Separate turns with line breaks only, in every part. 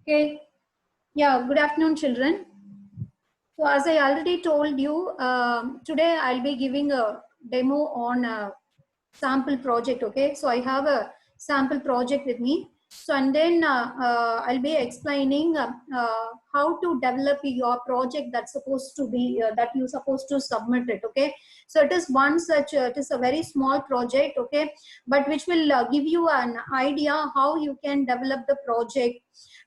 Okay. Yeah, good afternoon, children. So as I already told you, today I'll be giving a demo on a sample project. Okay, so I have a sample project with me. So and then I'll be explaining how to develop your project that's supposed to be that you're supposed to submit it. Okay, so it is one such it is a very small project. Okay, but which will give you an idea how you can develop the project.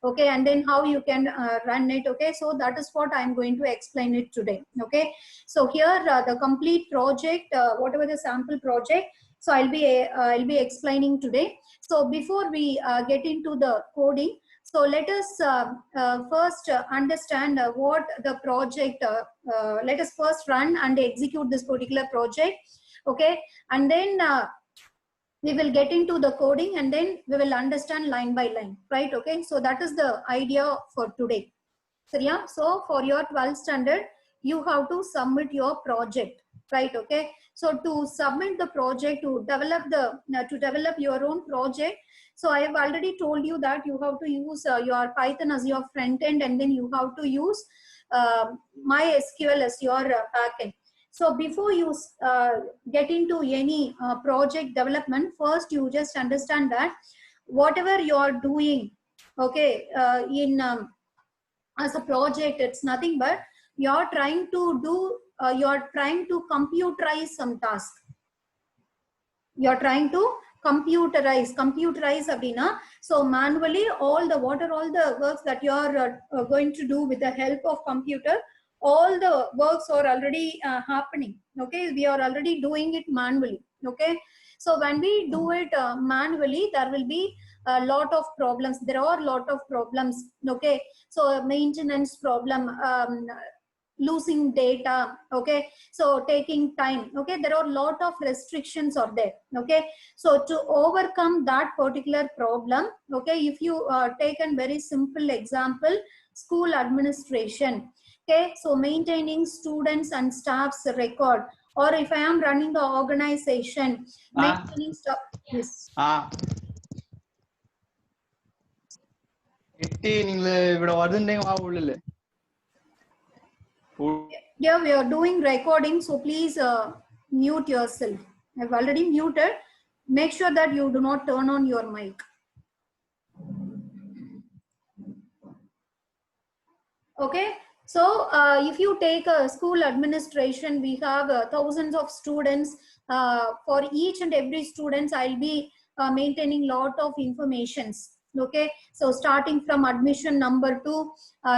Okay, and then how you can run it. Okay, so that is what I'm going to explain it today. Okay, so here the complete project, whatever the sample project, so I'll be explaining today. So before we get into the coding, so let us first understand what the project, let us first run and execute this particular project. Okay, and then we will get into the coding and then we will understand line by line, right? Okay, so that is the idea for today. So yeah, so for your 12th standard, you have to submit your project, right? Okay, so to submit the project, to develop your own project, so I have already told you that you have to use your Python as your front end, and then you have to use MySQL as your back end. So before you get into any project development, first you just understand that whatever you are doing, okay, in as a project, it's nothing but you're trying to do, you're trying to computerize some task. You're trying to computerize abdina. So manually what are all the works that you're going to do with the help of computer, all the works are already happening. Okay, we are already doing it manually. Okay, so when we do it manually, there will be a lot of problems. There are a lot of problems. Okay, so maintenance problem, losing data. Okay, so taking time. Okay, there are a lot of restrictions are there. Okay, so to overcome that particular problem, okay, if you take a very simple example, school administration. Okay, so maintaining students and staff's record, or if I am running the organization, maintaining stuff. Yes. Yeah, we are doing recording, so please mute yourself. I've already muted. Make sure that you do not turn on your mic. Okay, so if you take a school administration, we have thousands of students. For each and every students, I'll be maintaining lot of informations. Okay, so starting from admission number to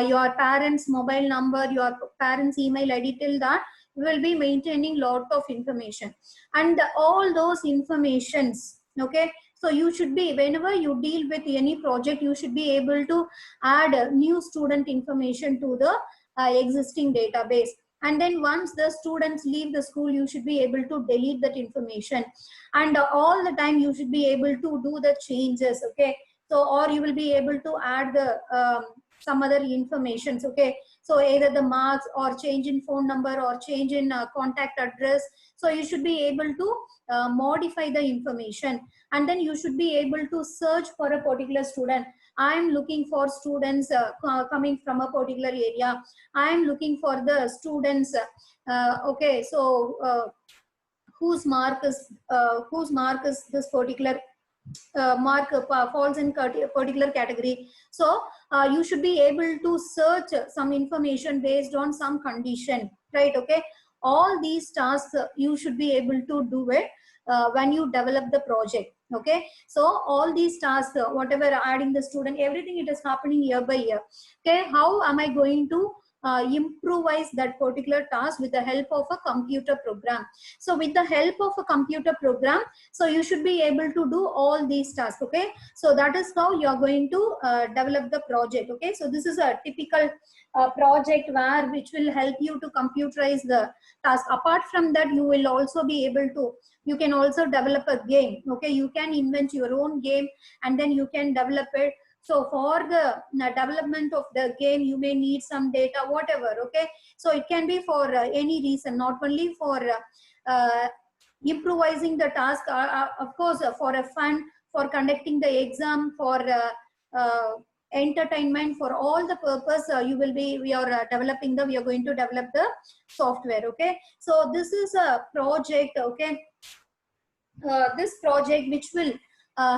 your parents' mobile number, your parents' email ID, till that we will be maintaining lot of information, and all those informations. Okay, so you should be, whenever you deal with any project, you should be able to add new student information to the existing database. And then once the students leave the school, you should be able to delete that information, and all the time you should be able to do the changes. Okay, so or you will be able to add the some other informations. Okay, so either the marks or change in phone number or change in contact address. So you should be able to modify the information, and then you should be able to search for a particular student. I am looking for students coming from a particular area. I am looking for the students. Okay, so whose mark is this particular mark falls in particular category. So you should be able to search some information based on some condition, right? Okay, all these tasks you should be able to do it when you develop the project. Okay, so all these tasks, whatever adding the student, everything, it is happening year by year. Okay, how am I going to improvise that particular task? With the help of a computer program. So with the help of a computer program, so you should be able to do all these tasks. Okay, so that is how you are going to develop the project. Okay, so this is a typical project which will help you to computerize the task. Apart from that, you will also be able to, you can also develop a game. Okay, you can invent your own game and then you can develop it. So for the development of the game, you may need some data, whatever. Okay, so it can be for any reason, not only for improvising the task, of course, for a fun, for conducting the exam, for entertainment, for all the purpose we are developing we are going to develop the software. Okay, so this is a project. Okay, this project which will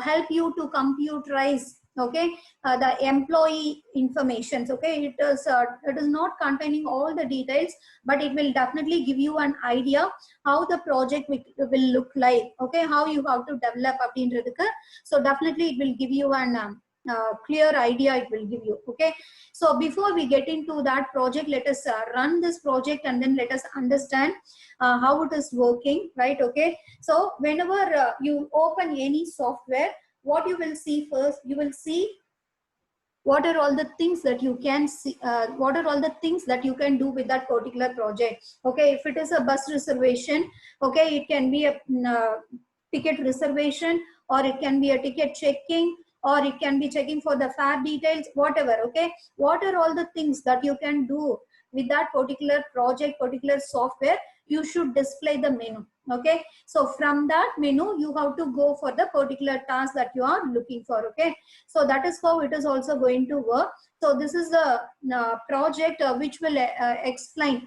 help you to computerize, okay, the employee informations. Okay, it is not containing all the details, but it will definitely give you an idea how the project will look like. Okay, how you have to develop அப்படின்றதுக்கு. So definitely it will give you an clear idea, it will give you. Okay, so before we get into that project, let us run this project and then let us understand how it is working, right? Okay, so whenever you open any software, what you will see first, you will see what are all the things that you can see, what are all the things that you can do with that particular project. Okay, if it is a bus reservation, okay, it can be a ticket reservation, or it can be a ticket checking, or it can be checking for the fare details, whatever. Okay, what are all the things that you can do with that particular project, particular software? You should display the menu. Okay, so from that menu you have to go for the particular task that you are looking for. Okay, so that is how it is also going to work. So this is the project which will explain,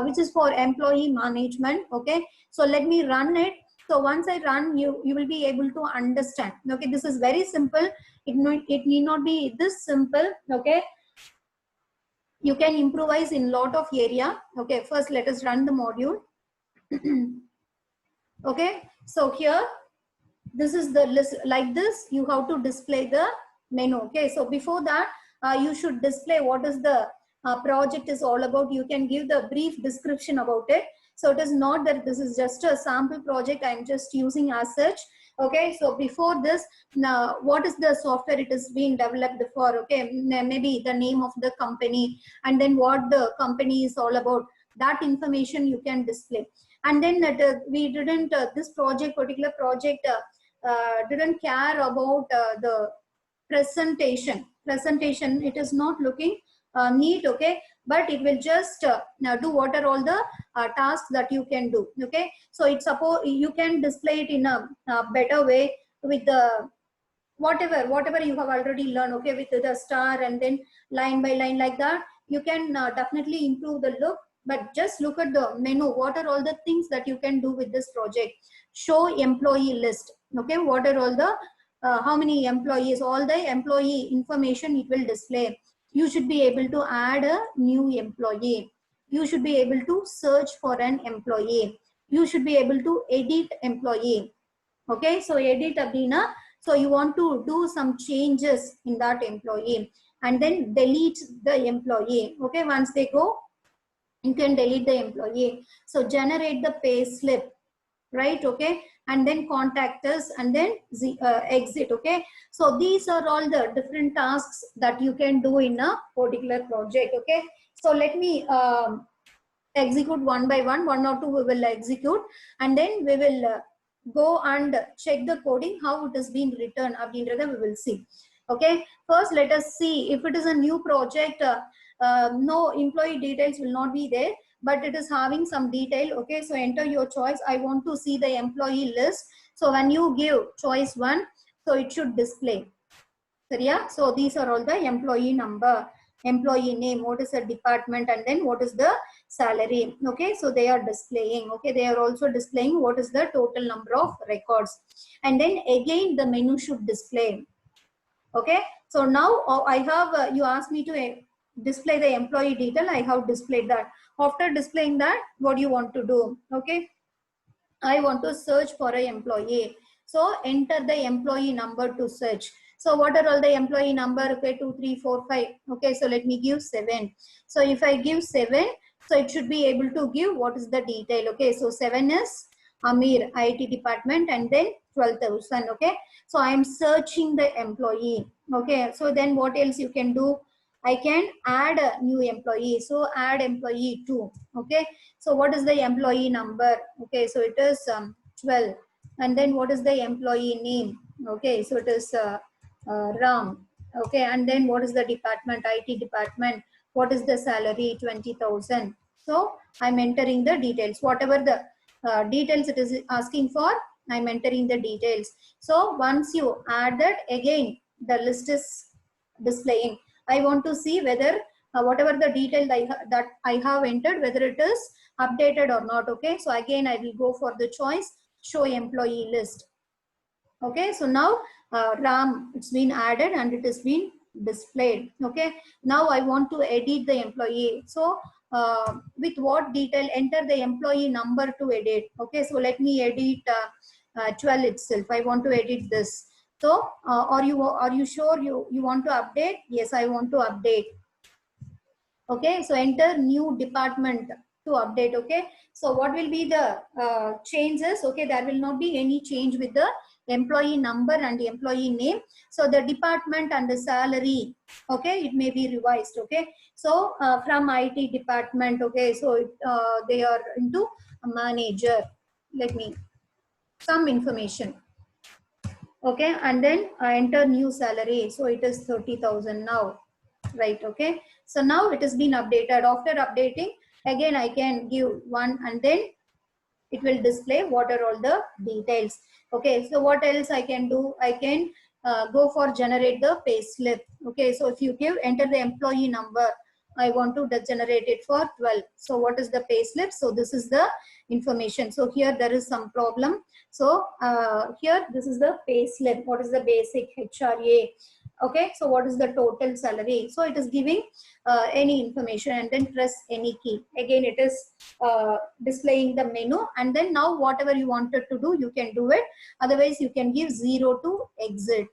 which is for employee management. Okay, so let me run it. So once I run, you will be able to understand. Okay, this is very simple. It need not be this simple. Okay, you can improvise in lot of area. Okay, first let us run the module. Okay, so here this is the list. Like this you have to display the menu. Okay, so before that you should display what is the project is all about. You can give the brief description about it. So it is not that this is just a sample project I am just using as such. Okay, so before this, now what is the software it is being developed for? Okay, maybe the name of the company, and then what the company is all about, that information you can display. And then we didn't this particular project didn't care about the presentation. It is not looking neat. Okay, but it will just do what are all the tasks that you can do. Okay, so it's suppose you can display it in a better way with the whatever you have already learned. Okay, with the star and then line by line, like that you can definitely improve the look. But just look at the menu. What are all the things that you can do with this project? Show employee list. Okay, what are all the how many employees, all the employee information it will display. You should be able to add a new employee. You should be able to search for an employee. You should be able to edit employee. Okay, so edit abdina, so you want to do some changes in that employee, and then delete the employee. Okay, once they go, you can delete the employee. So generate the pay slip, right? Okay, and then contact us, and then exit. Okay, so these are all the different tasks that you can do in a particular project. Okay, so let me execute one by one or two we will execute, and then we will go and check the coding, how it is being written abindratha we will see. Okay, first let us see if it is a new project. No employee details will not be there, but it is having some detail. Okay, so enter your choice. I want to see the employee list. So when you give choice 1, so it should display. So yeah, so these are all the employee number, employee name, what is the department, and then what is the salary. Okay, so they are displaying. Okay, they are also displaying what is the total number of records, and then again the menu should display. Okay, so now I have you asked me to display the employee detail. I have displayed that. After displaying that, what do you want to do? Okay, I want to search for an employee. So enter the employee number to search. So what are all the employee number? Okay, 2, 3, 4, 5. Okay, so let me give 7. So if I give 7, so it should be able to give what is the detail. Okay, so 7 is Amir, IT department, and then 12,000. Okay, so I am searching the employee. Okay, so then what else you can do? I can add a new employee. So add employee 2. Okay, so what is the employee number? Okay, so it is 12. And then what is the employee name? Okay, so it is Ram. Okay, and then what is the department? IT department. What is the salary? 20,000. So I'm entering the details. Whatever the details it is asking for, I'm entering the details. So once you add that, again the list is displaying. I want to see whether whatever the detail that I have entered, whether it is updated or not. Okay, so again I will go for the choice show employee list. Okay, so now Ram, it's been added and it has been displayed. Okay, now I want to edit the employee. So with what detail? Enter the employee number to edit. Okay, so let me edit 12 itself. I want to edit this. So are you sure you want to update? Yes, I want to update. Okay, so enter new department to update. Okay, so what will be the changes? Okay, there will not be any change with the employee number and the employee name. So the department and the salary, okay, it may be revised. Okay, so from IT department, okay, so they are into a manager. Let me some information. Okay, and then enter new salary. So it is 30,000 now, right? Okay, so now it has been updated. After updating, again I can give one, and then it will display what are all the details. Okay, so what else I can do? I can go for generate the pay slip. Okay, so if you give enter the employee number, I want to generate it for 12. So what is the pay slip? So this is the information. So here there is some problem. So here this is the pay slip. What is the basic HRA? Okay, so what is the total salary? So it is giving any information, and then press any key. Again it is displaying the menu, and then now whatever you wanted to do, you can do it. Otherwise you can give 0 to exit.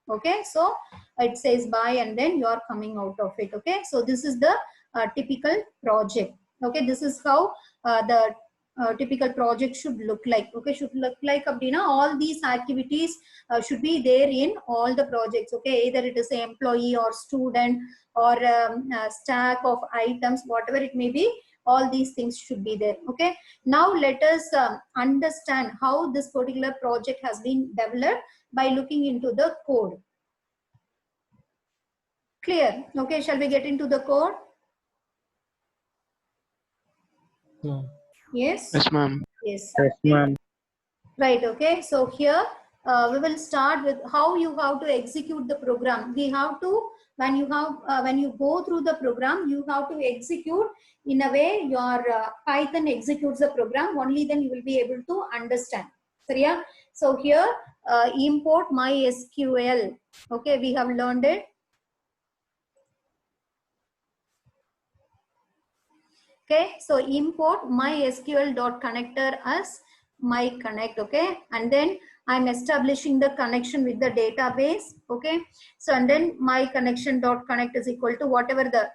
Okay, so it says bye, and then you are coming out of it. Okay, so this is the typical project. Okay, this is how the typical project should look like. Okay, should look like abdina, all these activities should be there in all the projects. Okay, either it is an employee or student or a stack of items, whatever it may be, all these things should be there. Okay, now let us understand how this particular project has been developed by looking into the code. Clear? Okay, shall we get into the code? Yes?
Yes, ma'am.
Yes.
Yes, ma'am.
Right, okay. So here we will start with how you have to execute the program. We have to, when you go through the program, you have to execute in a way your Python executes the program. Only then you will be able to understand. So yeah. So here import MySQL. Okay, we have learned it. Okay, so import mysql.connector as my connect. Okay, and then I'm establishing the connection with the database. Okay, so and then my connection.connect is equal to whatever the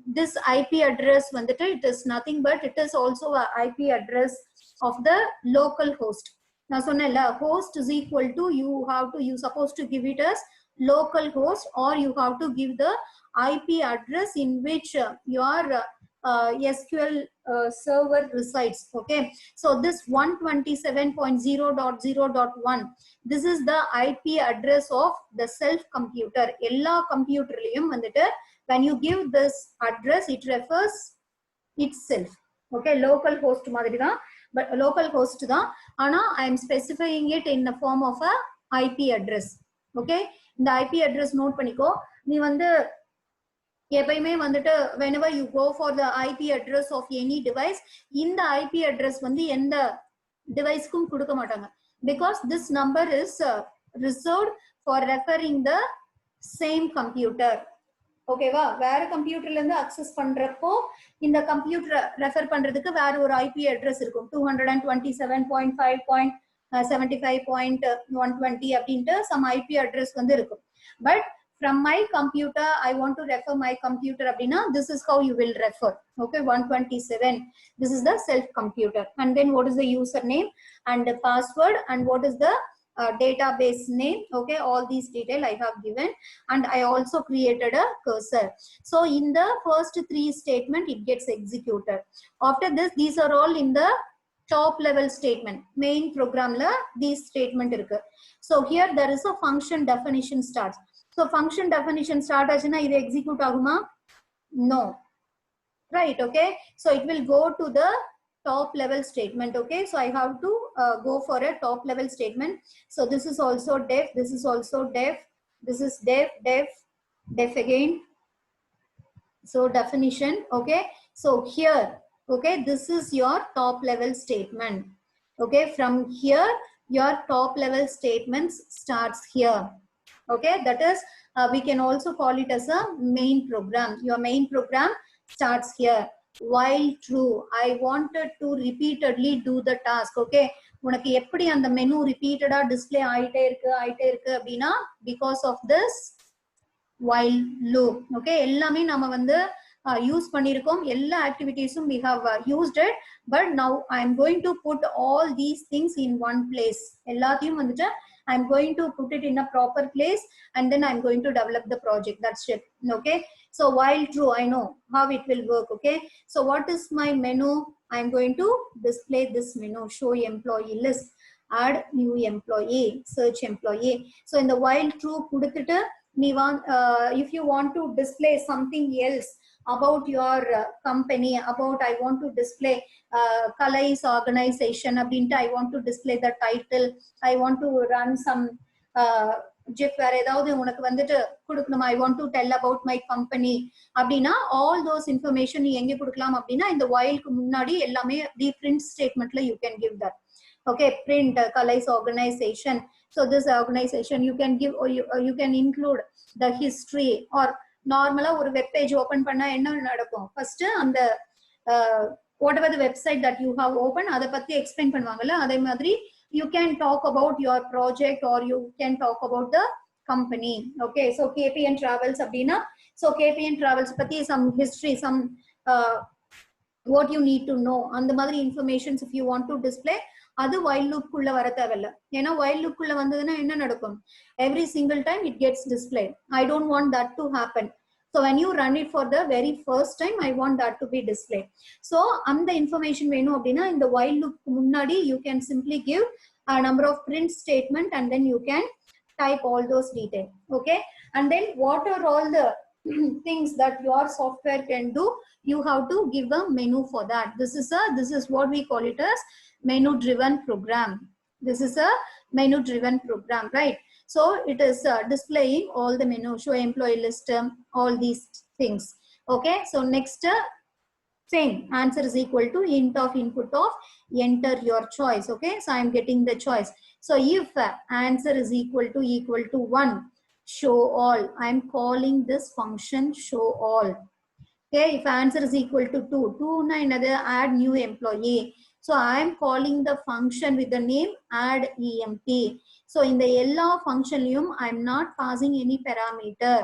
this IP address when it is nothing but it is also a IP address of the local host. Now so host is equal to you supposed to give it as local host, or you have to give the IP address in which your SQL server resides. Okay, so this 127.0.0.1, this is the IP address of the self computer. Ella computer when you give this address, it refers itself. Okay, local host madri da, but local host da, ana I am specifying it in the form of a IP address. Okay, the IP address note paniko, nee vandu whenever you go for the IP address of any device, in the IP address in the device because this number is reserved for referring the same computer. Okay, where computer access in the computer refer pandradhukku where or IP address irukum 227.5.75.120 some IP address but from my computer I want to refer my computer abdina, this is how you will refer. Okay, 127, this is the self computer, and then what is the username and the password, and what is the database name. Okay, all these detail I have given, and I also created a cursor. So in the first 3 statement it gets executed. After this, these are all in the top level statement. Main program la these statement irukku. So here there is a function definition starts. So function definition start achina idu execute aguma? No. Right, okay. So it will go to the top level statement. Okay, so I have to go for a top level statement. So this is also def, this is also def, this is def, def again. So definition, okay. So here, okay, this is your top level statement. Okay, from here, your top level statements starts here. Okay, that is, we can also call it as a main program. Your main program starts here. While true, I wanted to repeatedly do the task. Okay, உனக்கு எப்படி அந்த menu ரிப்பீட்டடா display ஆயிட்டே இருக்கு அப்படின்னா because of this while loop. Okay, எல்லாமே நாம வந்து யூஸ் பண்ணிருக்கோம், எல்லா ஆக்டிவிட்டீஸும் we have used it, but now I am going to put all these things in one place. எல்லாத்தையும் வந்துட்டு I am going to put it in a proper place and then I am going to develop the project. That's it. Okay, so while true, I know how it will work. Okay, so what is my menu? I am going to display this menu, show employee list, add new employee, search employee. So in the while true kudutittu if you want to display something else about your company, about I want to display Kalai's organization abinta, I want to display the title, I want to run some GIF வேற ஏதாவது உனக்கு வந்துட்டு கொடுக்கணும், I want to tell about my company அப்படின்னா all those information நீ எங்க கொடுக்கலாம் அப்படின்னா இந்த whileக்கு முன்னாடி எல்லாமே the print statementல you can give that. Okay, print Kalai's organization. So this organization you can give, or you can include the history, or normally ஒரு web page open பண்ணா என்ன நடக்கும், first அந்த whatever the website that you have open அதை பத்தி explain பண்ணுவாங்கல்ல, அதே மாதிரி you can talk about your project or you can talk about the company. Okay, so KPN Travels அப்படின்னா, so KPN Travels பத்தி some history, some what you need to know, அந்த மாதிரி informations if you want to display, அது while loop குள்ள வர தேவையில்ல. ஏன்னா while loop குள்ள வந்ததுன்னா என்ன நடக்கும், every single time it gets displayed. I don't want that to happen. So when you run it for the very first time, I want that to be displayed. So அந்த information வேணும் அப்படின்னா இந்த while loop முன்னாடி you can simply give a number of print statement and then you can type all those details. Okay, and then what are all the things that your software can do, you have to give a menu for that. This is what we call it as menu driven program. This is a menu driven program, right? So it is displaying all the menu, show employee list, all these things. Okay, so next same answer is equal to int of input of enter your choice. Okay, so I am getting the choice. So if answer is equal to 1, show all, I am calling this function show all. Okay, if answer is equal to 2 na another add new employee, so I am calling the function with the name add emp. So in the ella function I am not passing any parameter.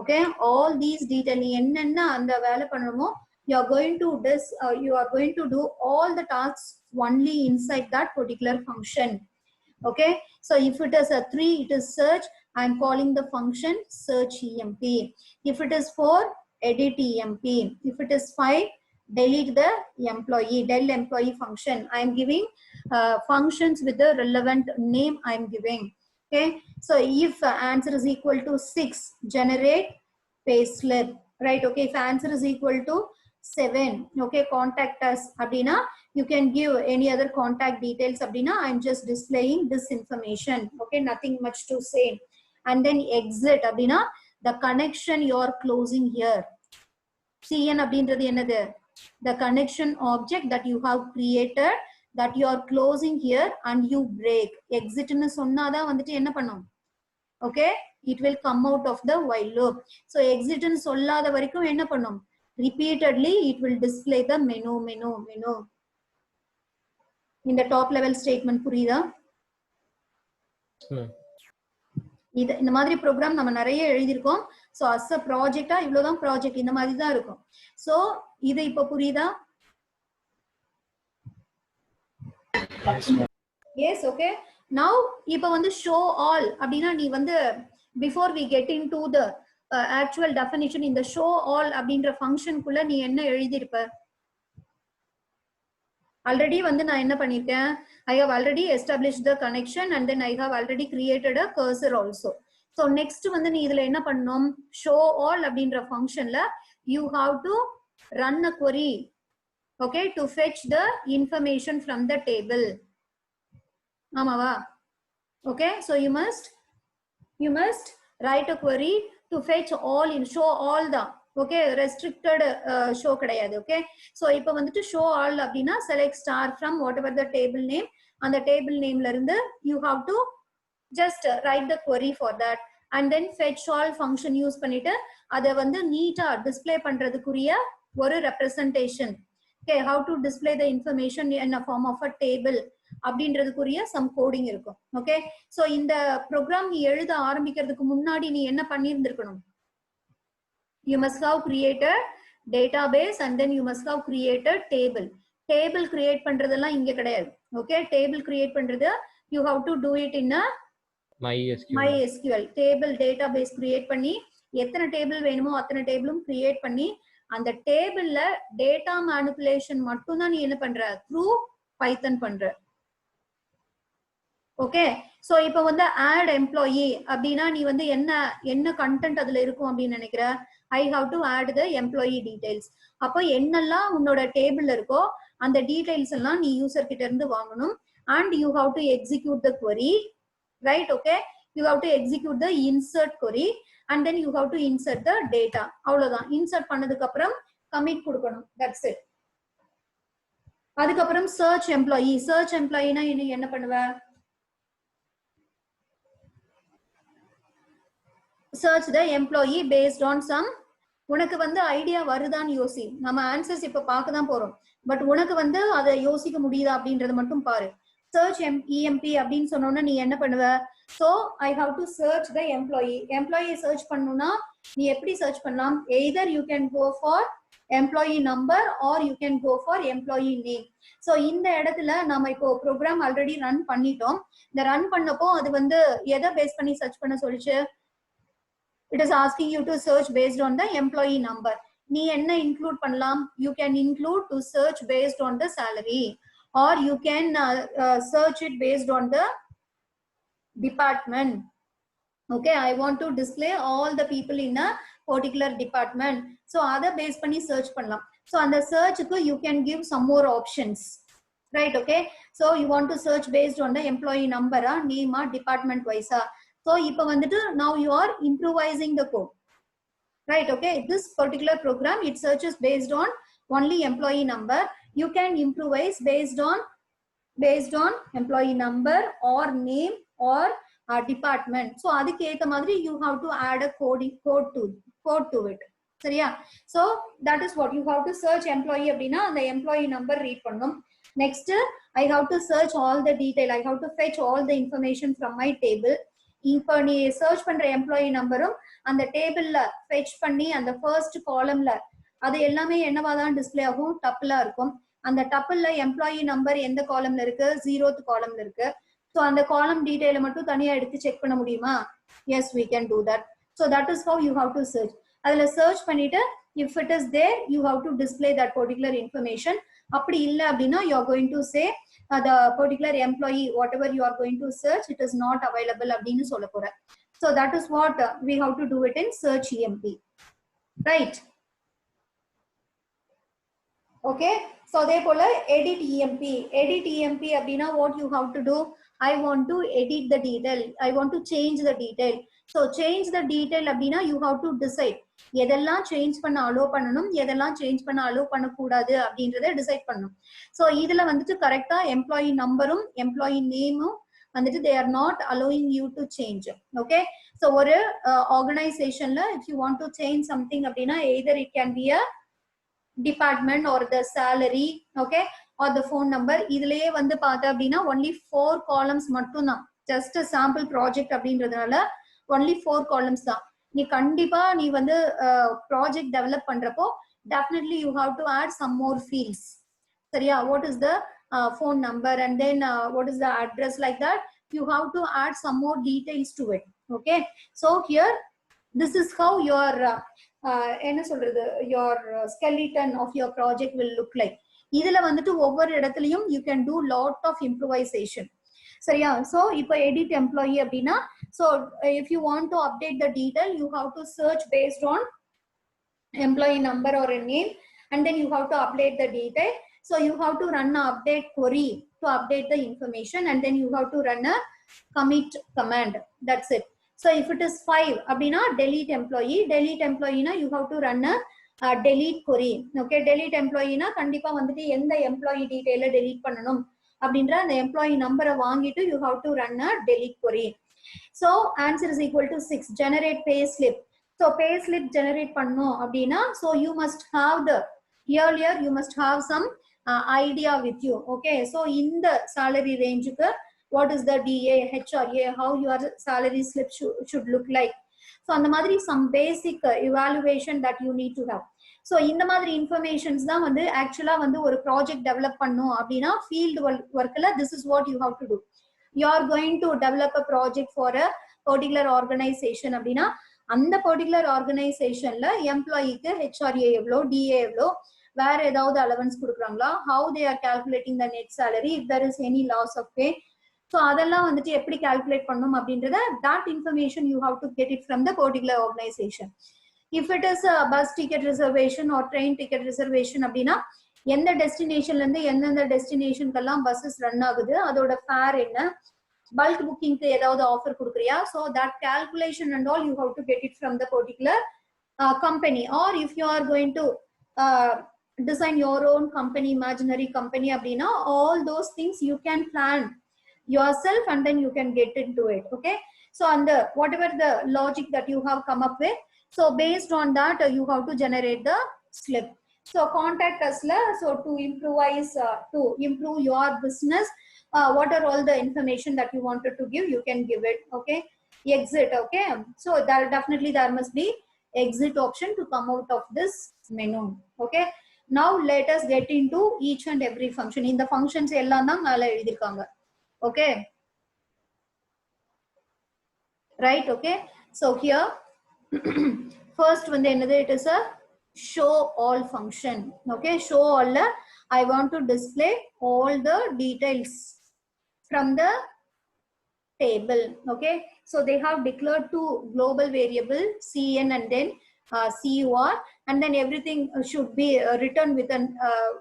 Okay, all these detail enna and vela pannumo, you are going to do all the tasks only inside that particular function. Okay, so if it is a 3, it is search, I am calling the function search emp. If it is 4, edit emp. If it is 5, delete the employee, del employee function. I am giving functions with the relevant name I am giving. Okay, so if answer is equal to 6, generate payslip, right? Okay, if answer is equal to 7, okay, contact us abdina, you can give any other contact details abdina, I am just displaying this information. Okay, nothing much to say. And then exit abdina, the connection you are closing here. cn abindrathu enadhu, the connection object that you have created that you are closing here and you break. exit nu sonnada vandittu enna pannum, okay, it will come out of the while loop. So exit nu sollada varaikum enna pannum, repeatedly it will display the menu in the top level statement. புரியுதா? இது இந்த மாதிரி program நம்ம நிறைய எழுதியிருக்கோம். So as a ப்ராஜெக்டா இவ்வளவுதான் project இந்த மாதிரி தான் இருக்கும். ஸோ இது இப்ப புரியுதா? S, okay. நவ் இப்ப வந்து ஷோ ஆல் அப்படின்னா நீ வந்து before we get into the actual definition, இந்த ஷோ ஆல் அப்படின்ற ஃபங்க்ஷனுக்குள்ள நீ என்ன எழுதியிருப்ப? ஆல்ரெடி வந்து நான் என்ன பண்ணிருக்கேன், I have already established the connection and then I have already created a cursor also. So next வந்து நீ இதுல என்ன பண்ணணும், show all அப்படின்ற ஃபங்க்ஷன்ல you have to run a query, okay, to fetch the information from the table. ஆமாவா? Okay, so you must write a query to fetch all in show all the okay restricted show கிடையாது okay so இப்போ வந்துட்டு show all அப்படினா select star from whatever the table name and the table name ல இருந்து you have to just write the query for that and then fetch all function use பண்ணிட்டு அதை வந்து நீட்டா display பண்றதுக்குரிய ஒரு representation okay how to display the information in a form of a table அப்படின்றதுக்குரிய some coding இருக்கும் okay so இந்த program நீ எழுத ஆரம்பிக்கிறதுக்கு முன்னாடி நீ என்ன பண்ணியிருந்திருக்கணும் you must have created database and then you must have created table create பண்றதெல்லாம் இங்க கிடையாது okay table create பண்றது you have to do it in a MySQL table database create பண்ணி எத்தனை டேபிள் வேணுமோ அத்தனை டேபிளும் கிரியேட் பண்ணி அந்த டேபிள்ல டேட்டா மேனிபுலேஷன் மட்டும் தான் நீ என்ன பண்ற த்ரூ பைத்தன் பண்ற ஓகே சோ இப்போ வந்து ஆட் எம்ப்ளாயி அப்படின்னா நீ வந்து என்ன கண்டென்ட் அதுல இருக்கும் அப்படின்னு நினைக்கிற I have to add the employee details அப்போ என்னெல்லாம் உன்னோட டேபிள்ல இருக்கோ அந்த டீடைல்ஸ் எல்லாம் நீ யூசர் கிட்ட இருந்து வாங்கணும் and you have to execute the query right okay you have to execute the insert query and then you have to insert the data அவ்வளவுதான் insert பண்ணதுக்கு அப்புறம் commit கொடுக்கணும் that's it அதுக்கு அப்புறம் search employee னா என்ன பண்ணுவ search the employee based on some உனக்கு வந்து ஐடியா வருதான்னு யோசி நம்ம ஆன்சர்ஸ் இப்ப பார்க்க தான் போறோம் பட் உனக்கு வந்து அதை யோசிக்க முடியுதா அப்படின்றது மட்டும் பாரு search emp அப்படின்னு சொன்னோம்னா நீ என்ன பண்ணுவ so I have to search the employee search பண்ணனும்னா நீ எப்படி search பண்ணலாம் either you can go for employee number or you can go for employee name so இந்த இடத்துல நாம இப்போ program already run பண்ணிட்டோம் இந்த run பண்ணப்போ அது வந்து எதை பேஸ் பண்ணி search பண்ண சொல்லுச்சு it is asking you to search based on the employee number நீ என்ன include பண்ணலாம் you can include to search based on the salary or you can search it based on the department okay I want to display all the people in a particular department so other base பண்ணி search பண்ணலாம் so அந்த search க்கு you can give some more options right okay so you want to search based on the employee number name department wise so இப்போ வந்துட்டு now you are improvising the code right okay this particular program it searches based on only employee number you can improvise based on employee number or name or department so adukku etha madri you have to add a code to it சரியா so that is what you have to search employee அப்படினா அந்த employee number read பண்ணனும் next I have to search all the detail I have to fetch all the information from my table இப்போ நீ search பண்ற employee numberம் அந்த டேபிள்ல fetch பண்ணி அந்த first columnல அது எல்லாமே என்னவா தான் டிஸ்ப்ளே ஆகும் டப்பிளா இருக்கும் அந்த டப்பிள்ல எம்ப்ளாயி நம்பர் எந்த காலம்ல இருக்கு 0th காலம்ல இருக்கு சோ அந்த காலம் டீடைலை மட்டும் தனியா எடுத்து செக் பண்ண முடியுமா yes we can do that so that is how you have to search அதுல search பண்ணிட்டு if it is there you have to display that particular information அப்படி இல்ல அப்படினா you are going to say the particular employee whatever you are going to search it is not available அப்படினு சொல்ல போற so that is what we have to do it in search emp right okay so அதே போல edit emp அப்படினா what you have to do I want to edit the detail I want to change the detail so change the detail அப்படினா you have to decide எதெல்லாம் change பண்ண allow பண்ணனும் எதெல்லாம் change பண்ண allow பண்ண கூடாது அப்படிங்கறதை decide பண்ணனும் so இதுல வந்துட்டு கரெக்ட்டா employee நம்பரும் employee நேமும் வந்துட்டு they are not allowing you to change okay so ஒரு organizationல if you want to change something அப்படினா either it can be a department or the salary okay or the phone number இதுலயே வந்து பார்த்த அப்படினா only 4 columns மட்டும் தான் just a sample project அப்படின்றதனால only 4 columns தான் நீ கண்டிப்பா நீ வந்து project develop பண்றப்போ definitely you have to add some more fields சரியா what is the phone number and then what is the address like that you have to add some more details to it okay so here this is how your என்ன சொல்றது your skeleton of your project will look like இதுல வந்துட்டு ஒவ்வொரு இடத்துலயும் you can do lot of improvisation சரியா so இப்போ edit employee அப்படினா so if you want to update the detail you have to search based on employee number or a name and then you have to update the detail so you have to run a update query to update the information and then you have to run a commit command that's it So if it is 5 abdina delete employee na you have to run a delete query. Okay, delete employee na kandipa vandu endha employee detail delete pananum abindra the employee number vaangitu you have to run a delete query. So answer is equal to 6. Generate pay slip. So pay slip generate pannom abdina, so you must have the earlier you must have some idea with you. Okay, so in the salary range what is the DA, HRA, how your salary slip should look like. So அந்த மாதிரி some basic evaluation that you need to have. So இந்த மாதிரி informations தான் வந்து actually வந்து ஒரு project develop பண்ணும் அப்படின்னா field workல this is what you have to do. You are going to develop a project for a particular organization அப்படின்னா அந்த particular organizationல எம்ப்ளாயிக்கு HRA எவ்வளோ, DA எவ்வளோ, வேற ஏதாவது அலவன்ஸ் கொடுக்குறாங்களா, how they are calculating the net salary, if there is any loss of pay. So அதெல்லாம் வந்துட்டு எப்படி calculate பண்ணணும் அப்படின்றத that information you have to get it from the particular organization. If it is a bus ticket reservation or train ticket reservation அப்படின்னா எந்த டெஸ்டினேஷன்ல இருந்து எந்தெந்த டெஸ்டினேஷனுக்கெல்லாம் buses run ஆகுது, அதோட ஃபேர் என்ன, பல்க் புக்கிங்க்கு ஏதாவது ஆஃபர் கொடுக்குறியா, so that calculation and all you have to get it from the particular company. Or if you are going to design your own company, imaginary company அப்படின்னா all those things you can plan yourself and then you can get into it. Okay, so on the whatever the logic that you have come up with, so based on that you have to generate the slip. So contact us so to improvise to improve your business, what are all the information that you wanted to give, you can give it. Okay, exit. Okay, so there definitely there must be exit option to come out of this menu. Okay, now let us get into each and every function. In the functions எல்லாம் தான் மேல எழுதிருக்காங்க. Okay, right? Okay, so here first when it is a show all function. Okay, show all I want to display all the details from the table. Okay, so they have declared two global variable cn and then cur, and then everything should be written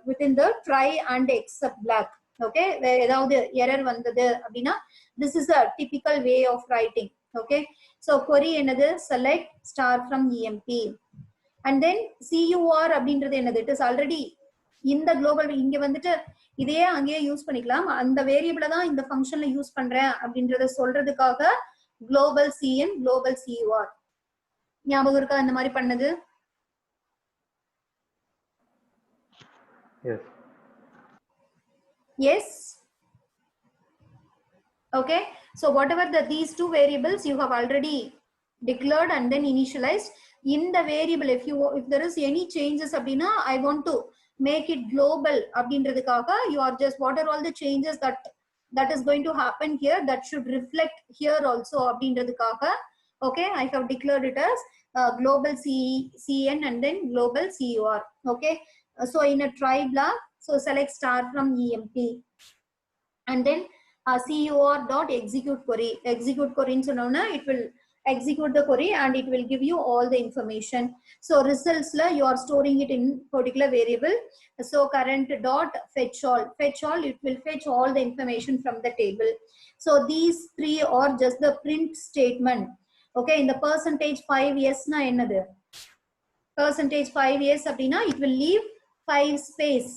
within the try and except black. Okay, where ஏதாவது error வந்தது அப்படினா this is a typical way of writing. Okay, so query என்னது select star from emp, and then cur அப்படின்றது என்னது, it is already in the global. இங்க வந்துட்டு இதே அங்கேயே யூஸ் பண்ணிக்கலாம், அந்த வேரியபிளை தான் இந்த ஃபங்க்ஷன்ல யூஸ் பண்றேன் அப்படின்றத சொல்றதுக்காக global cn global cur. ஞாபகம் இருக்கா இந்த மாதிரி பண்ணது?
Yes.
Yes. Okay, so whatever these two variables you have already declared and then initialized in the variable, if there is any changes abdina I want to make it global abindradhukaga, you are just what are all the changes that is going to happen here that should reflect here also abindradhukaga. Okay, I have declared it as global cn and then global cur. Okay, so in a try block, so select star from emp and then cur dot execute query. Execute query in sonona it will execute the query and it will give you all the information. So results la you are storing it in particular variable. So current dot fetch all, it will fetch all the information from the table. So these three are just the print statement. Okay, in the percentage 5 yes na enadhu, percentage 5 yes abdina it will leave 5 space,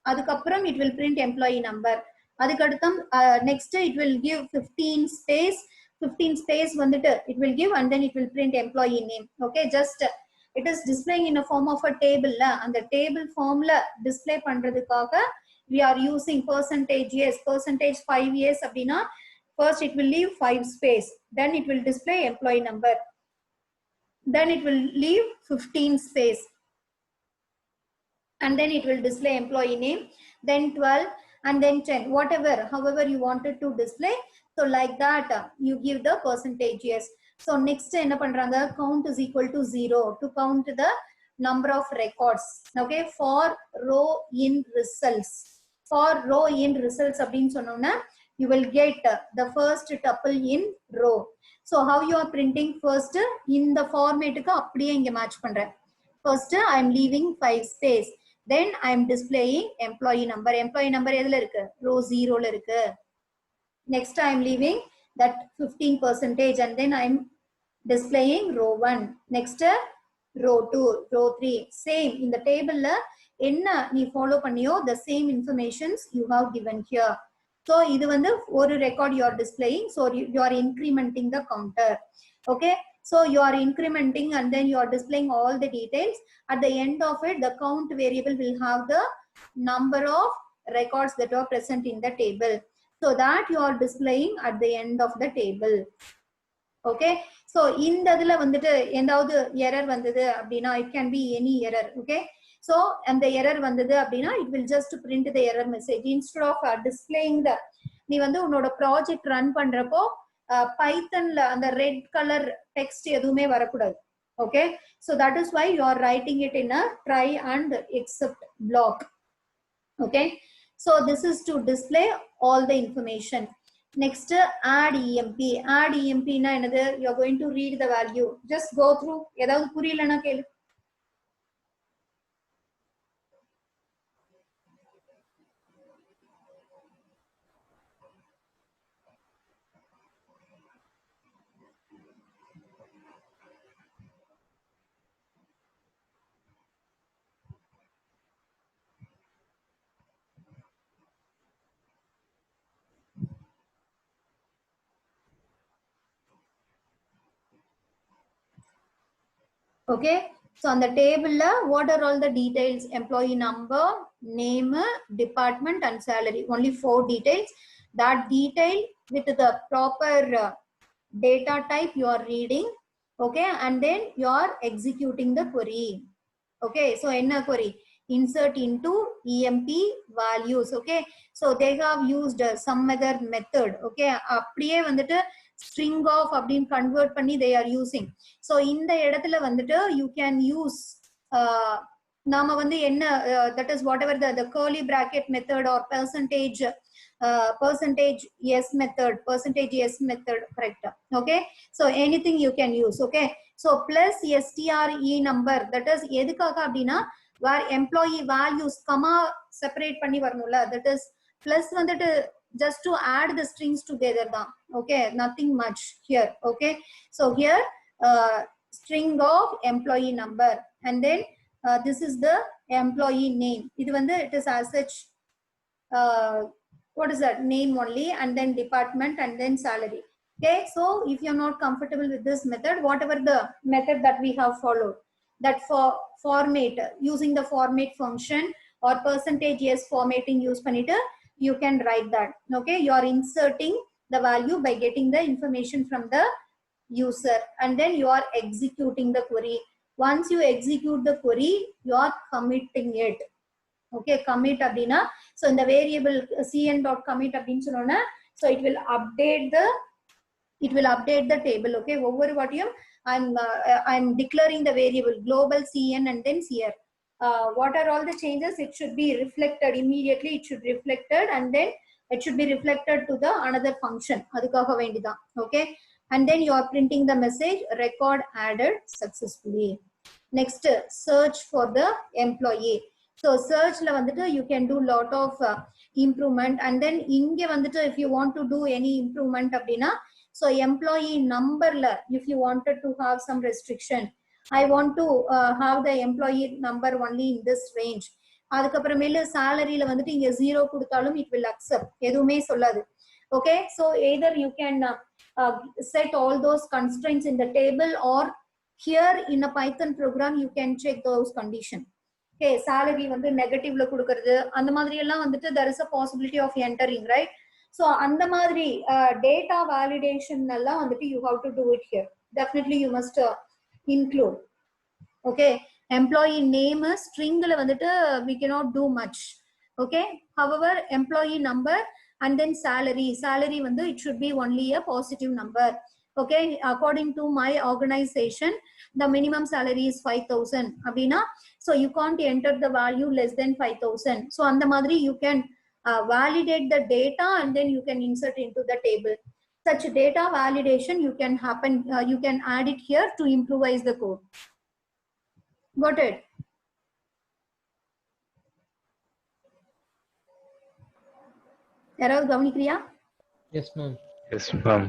adukapram it will print employee number, adukadtham next it will give 15 space வந்துட்டு it will give and then it will print employee name. Okay, just it is displaying in a form of a table la, and the table form la display பண்றதுக்காக we are using percentage yes, percentage 5 yes அப்படினா first it will leave 5 space, then it will display employee number, then it will leave 15 space and then it will display employee name, then 12 and then 10, whatever however you wanted to display. So like that you give the percentage yes. So next enna pandranga, count is equal to 0 to count the number of records. Okay, for row in results, for row in results abdin sonnona you will get the first tuple in row. So how you are printing, first in the format ku appdiye inga match pandren, first I am leaving 5 space, then I am displaying employee number. Employee number edhula irukku, row 0 la irukku. Next I am leaving that 15% and then I am displaying row 1. Next row 2, row 3. Same in the table enna nee follow panniyo the same informations you have given here. So idu vandu oru record you are displaying, so you are incrementing the counter. Okay, so you are incrementing and then you are displaying all the details. At the end of it, the count variable will have the number of records that are present in the table, so that you are displaying at the end of the table. Okay, so இந்த இதுல வந்துட்டு ஏதாவது error வந்தது அப்படின்னா it can be any error. Okay, so and the error வந்தது அப்படின்னா it will just print the error message instead of displaying the நீ வந்து உன்னோட ப்ராஜெக்ட் ரன் பண்றப்போ பைத்தன்ல அந்த ரெட் கலர் டெக்ஸ்ட் எதுவுமே வரக்கூடாது. Okay, so that is why you are writing it in a try and except block. Okay, so this is to display all the information. Next, add emp. Add emp na enadhu, you are going to read the value. Just go through. Edavudhu puriyalana kelu. Okay, so on the table what are all the details? Employee number, name, department and salary. Only 4 details. That detail with the proper data type you are reading. Okay, and then you are executing the query. Okay, so enna query? Insert into emp values. Okay, so they have used some other method. Okay, அப்படியே வந்துட்டு string of அப்படினு convert பண்ணி they are using. So இந்த இடத்துல வந்துட்டு you can use நாம வந்து என்ன that is whatever the curly bracket method or percentage yes method, correct. Okay, so anything you can use. Okay, so plus STRE number, that is எதுக்காக அப்படினா where employee values comma separate பண்ணி வரணும்ல, that is plus வந்துட்டு just to add the strings together da. Okay, nothing much here. Okay, so here string of employee number and then this is the employee name. Idu vandu it is as such what is that, name only and then department and then salary. Okay, so if you are not comfortable with this method, whatever the method that we have followed, that for format using the format function or percentage yes formatting use pannita, you can write that. Okay, you are inserting the value by getting the information from the user and then you are executing the query. Once you execute the query, you are committing it. Okay, commit abdina, so in the variable cn.commit abdin sonona, so it will update the table. Okay, over what you I'm declaring the variable global cn and then cr. What are all the changes? It should be reflected immediately. It should be reflected and then it should be reflected to the another function. Adukkaga vendida. Okay, and then you are printing the message record added successfully. Next, search for the employee. So search la vandu you can do lot of improvement and then inge vandu if you want to do any improvement abdina, so employee number la if you wanted to have some restriction, I want to have the employee number only in this range. அதுக்கப்புறமேல salary la vandu inge 0 கொடுத்தாலும் it will accept, எதுவுமே சொல்லாது. Okay, so either you can set all those constraints in the table or here in a Python program you can check those conditions. Okay, salary வந்து நெகட்டிவ்ல கொடுக்கிறது அந்த மாதிரி எல்லாம் வந்துட்டு there is a possibility of entering, right? So அந்த மாதிரி data validation எல்லாம் வந்துட்டு you have to do it here. Definitely you must include. Okay, employee name string la vandu we cannot do much. Okay, however employee number and then salary vandu it should be only a positive number. Okay, according to my organization the minimum salary is 5,000 abina, so you can't enter the value less than 5,000. So on the madri you can validate the data and then you can insert into the table. Such data validation you can happen you can add it here to improvise the code. Got it? யாராவது கவனிக்கிறியா?
Yes ma'am. Yes, ma'am.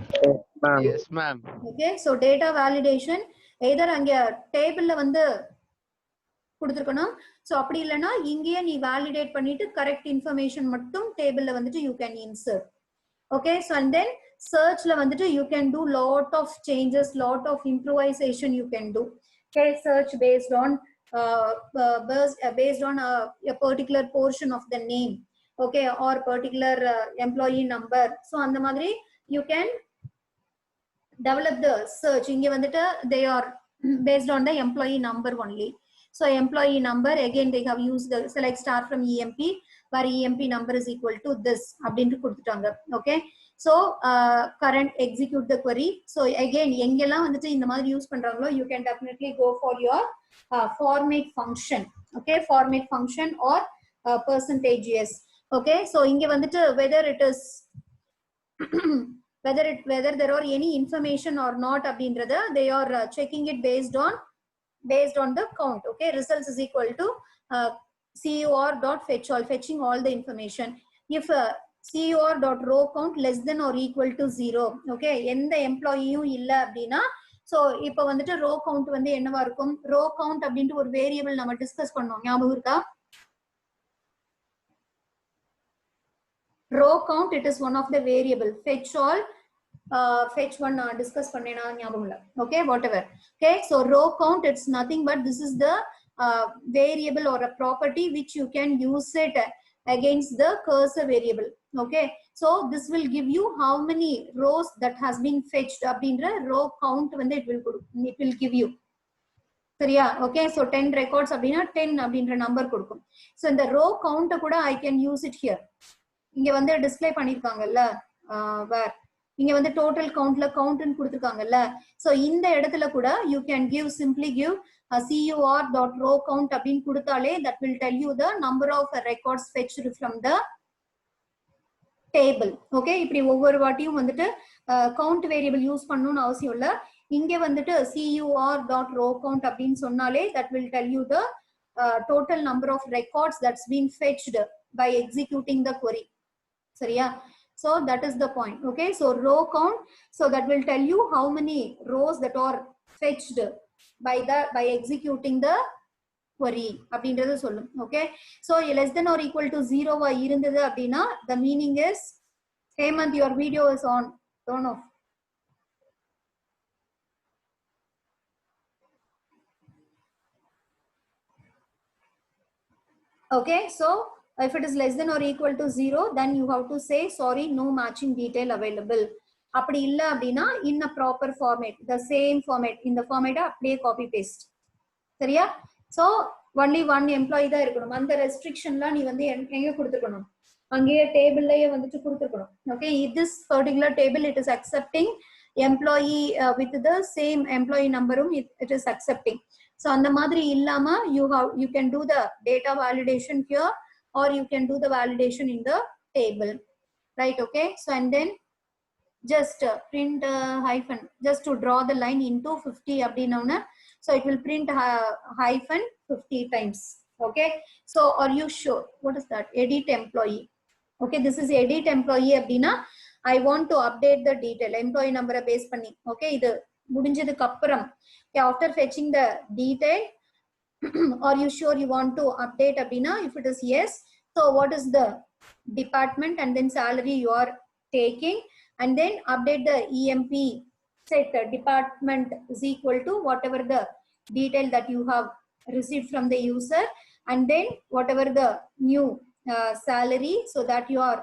Yes, ma'am.
Okay, so data validation either அங்க டேபிள்ல வந்து கொடுத்துருக்கணும். So அப்படி இல்லைன்னா இங்கேயே நீ validate பண்ணிட்டு கரெக்ட் இன்ஃபர்மேஷன் மட்டும் டேபிள்ல வந்துட்டு you can insert. Okay, so and then சர்ச்ல வந்துட்டு you can do lot of changes, lot of improvisation you can do. Okay, search based on a particular portion of the name, okay, or particular employee number. So அந்த மாதிரி you can develop the search. இங்க வந்துட்டு they are based on the employee number only. So employee number, again they have used the select star from EMP, where EMP number is equal to this அப்படின்ட்டு கொடுத்துட்டாங்க. Okay, so current execute the query. So again எங்கெல்லாம் வந்துட்டு இந்த மாதிரி use பண்றாங்களோ you can definitely go for your format function. Okay, format function or percentage yes. Okay, so இங்க வந்துட்டு whether it is whether there are any information or not அப்படின்றத they are checking it based on the count. Okay, results is equal to cur dot fetch all, fetching all the information. If cur dot row count less than or equal to 0, okay, எந்த எம்ப்ளாயியும் இல்ல அப்படின்னா so இப்போ வந்துட்டு row count வந்து என்னவா இருக்கும், row count அப்படின்ட்டு ஒரு வேரியபிள் நம்ம டிஸ்கஸ் பண்ணோம், ஞாபகம் இருக்கா? row count, it is one of the variable. Fetch all, fetch one discuss பண்ணேனா ஞாபகம் இல்ல. Okay, whatever. Okay, so row count, it's nothing but this is the variable or a property which you can use it against the cursor variable. Okay, so this will give you how many rows that has been fetched அப்படின்ற row count வந்து it will give you. சரியா? Okay, so 10 records அப்படின்னா 10 அப்படின்ற number கொடுக்கும். So இந்த row கவுண்ட்டை கூட I can use it here. இங்க வந்து டிஸ்பிளே பண்ணிருக்காங்கல்ல, வேர் இங்க வந்து டோட்டல் கவுண்ட்ல கவுண்ட்னு கொடுத்துருக்காங்கல்ல, ஸோ இந்த இடத்துல கூட you can give simply give cur dot row count அப்படின்னு கொடுத்தாலே that will tell you the number of records fetched from the table. Okay, இப்படி ஒவ்வொரு வாட்டியும் வந்துட்டு கவுண்ட் வேரியபிள் யூஸ் பண்ணணும்னு அவசியம் இல்லை. இங்க வந்துட்டு cur dot row count அப்படின்னு சொன்னாலே that will tell you the total number of records that's been fetched by executing the query. சரியா? So that is the point. Okay, so row count, so that will tell you how many rows that are fetched by executing the query அப்படின்றது சொல்லும். Okay, so less than or equal to 0 இருந்தது அப்படின்னா the meaning is Hemant, your video is on, turn off. Okay, so if it is less than or equal to 0, then you have to say sorry, no matching detail available. அப்படி இல்ல அப்படின்னா in a proper format, the same format, இந்த format அப்படியே copy paste. சரியா? so only one employee தான் இருக்கணும். அந்த ரெஸ்ட்ரிக்ஷன்லாம் நீ வந்து எங்க கொடுத்துக்கணும், அங்கேயே டேபிள்லயே வந்துட்டு கொடுத்துக்கணும். okay, this particular table it is accepting employee with the same employee numberum it is accepting. so அந்த மாதிரி இல்லாம you can do the data validation here or you can do the validation in the table, right? okay, so and then just print hyphen, just to draw the line into 50 அப்படின்னா so it will print hyphen 50 times. okay, so are you sure what is that? edit employee. okay, this is edit employee அப்படின்னா I want to update the detail employee number base பண்ணி. okay, இது முடிஞ்சதுக்கு அப்புறம் okay, after fetching the detail are you sure you want to update அப்படின்னா if it is yes, so what is the department and then salary you are taking, and then update the EMP set department is equal to whatever the detail that you have received from the user, and then whatever the new salary so that you are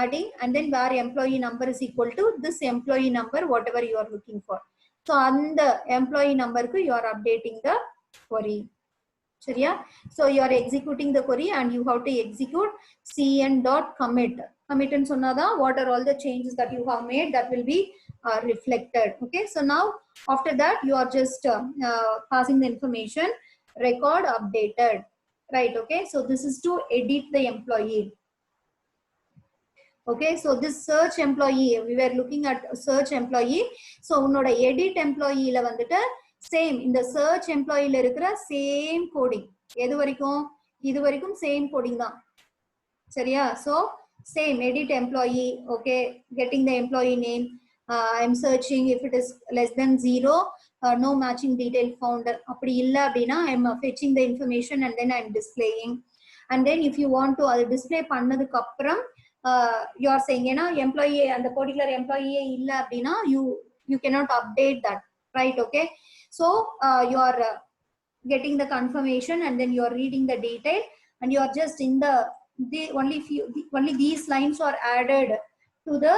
adding, and then where employee number is equal to this employee number whatever you are looking for. so and the employee number ku you are updating the query. சரியா? so you are executing the query and you have to execute cn dot commit. commit ன்னு சொன்னாதான் what are all the changes that you have made that will be reflected. okay, so now after that you are just passing the information record updated, right? okay, so this is to edit the employee. okay, so this search employee we were looking at search employee. so உன்னோட edit employee ல வந்துட்டு same இந்த search employee ல இருக்கிற same coding எது வரைக்கும், இது வரைக்கும் சேம் கோடிங் தான். சரியா? so same edit employee, okay, getting the employee name. I'm searching if it is less than 0, no matching detail found. Appadi illa appadina I'm fetching the information and then I'm displaying. And then if you want to display pannadukku appuram you are saying employee and the particular employee illa appadina you cannot update that, right? Okay, so you are getting the confirmation and then you are reading the detail and you are just in the only these lines are added to the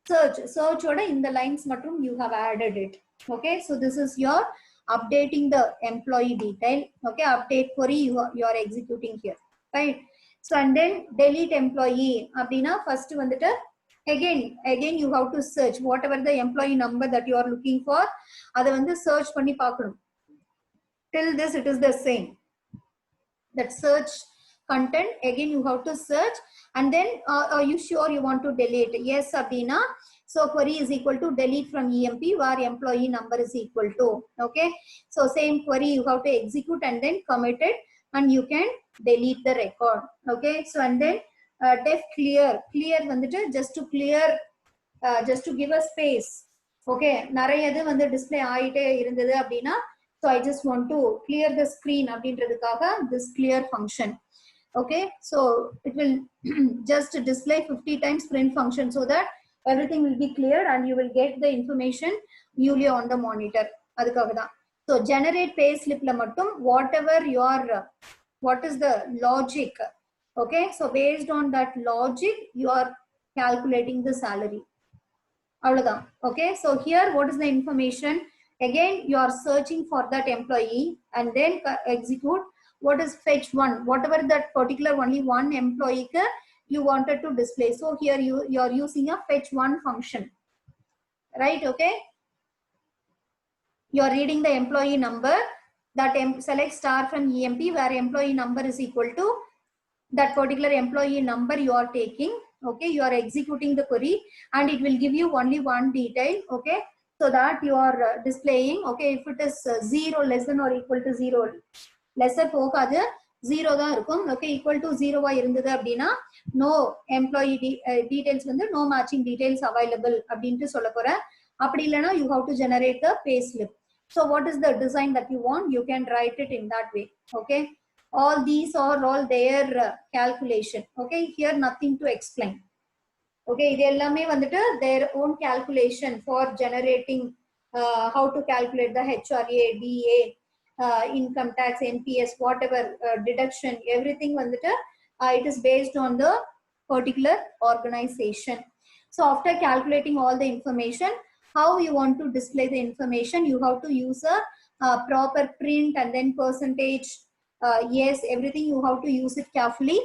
search order. In the lines matrum you have added it. Okay, so this is your updating the employee detail. Okay, update query you are executing here, right? So and then delete employee abdina first vandita again you have to search whatever the employee number that you are looking for, adha vandu search panni paakanum. Till this it is the same, that search content again you have to search. And then are you sure you want to delete? Yes abdina, so query is equal to delete from emp where employee number is equal to. Okay, so same query you have to execute and then commit it and you can delete the record. Okay, so and then def clear vandittu just to clear just to give a space. Okay, நிறையது வந்து display ஆயிட்டே இருந்தது அப்படினா, so I just want to clear the screen அப்படின்றதுக்காக this clear function. Okay, so it will just display 50 times print function so that everything will be cleared and you will get the information newly on the monitor. அதுக்காக தான். So generate pay slip la mattum whatever your what is the logic. Okay, so based on that logic you are calculating the salary. Avladhan. Okay, so here what is the information? Again you are searching for that employee and then execute what is fetch one, whatever that particular only one employee you wanted to display. So here you are using a fetch one function, right? Okay, you are reading the employee number, that select star from emp where employee number is equal to that particular employee number you are taking. Okay, you are executing the query and it will give you only one detail. Okay, so that you are displaying. Okay, if it is 0 less than or equal to 0, lesser போகாது 0 தான் இருக்கும். Okay, equal to 0 வா இருந்தது அப்படினா no employee details வந்து no matching details available அப்படினு சொல்ல போறேன். அப்படி இல்லனா you have to generate the pay slip. So what is the design that you want? You can write it in that way. Okay, all these are all their calculation. Okay, here nothing to explain. Okay, இது எல்லாமே வந்துட்டு their own calculation for generating how to calculate the HRA, DA, income tax, NPS, whatever deduction, everything வந்துட்டு it is based on the particular organization. So after calculating all the information, how you want to display the information? You have to use a proper print and then percentage. Yes, everything you have to use it carefully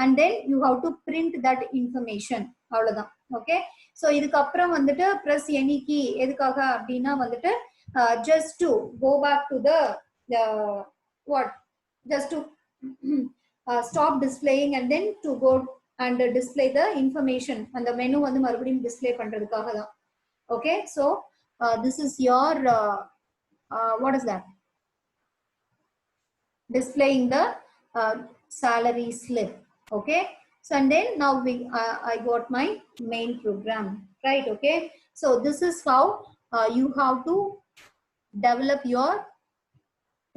and then you have to print that information. Avladhan. Okay, so idukku appuram vandu press any key edukkaga appadina vandu just to go back to the what, just to stop displaying and then to go and display the information and the menu vandu marubadiyum display pandradhukaga dhaan. Okay, so this is your what is that, displaying the salary slip. Okay, so and then now I got my main program, right? Okay, so this is how you have to develop your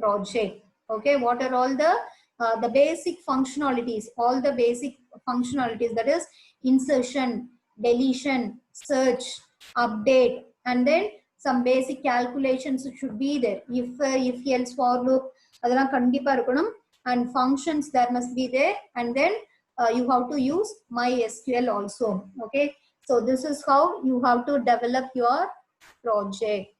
project. Okay, what are all the basic functionalities? All the basic functionalities, that is insertion, deletion, search, update, and then some basic calculations should be there. If else for loop adala kandipa irukanum, and functions there must be there, and then you have to use MySQL also. Okay, so this is how you have to develop your project.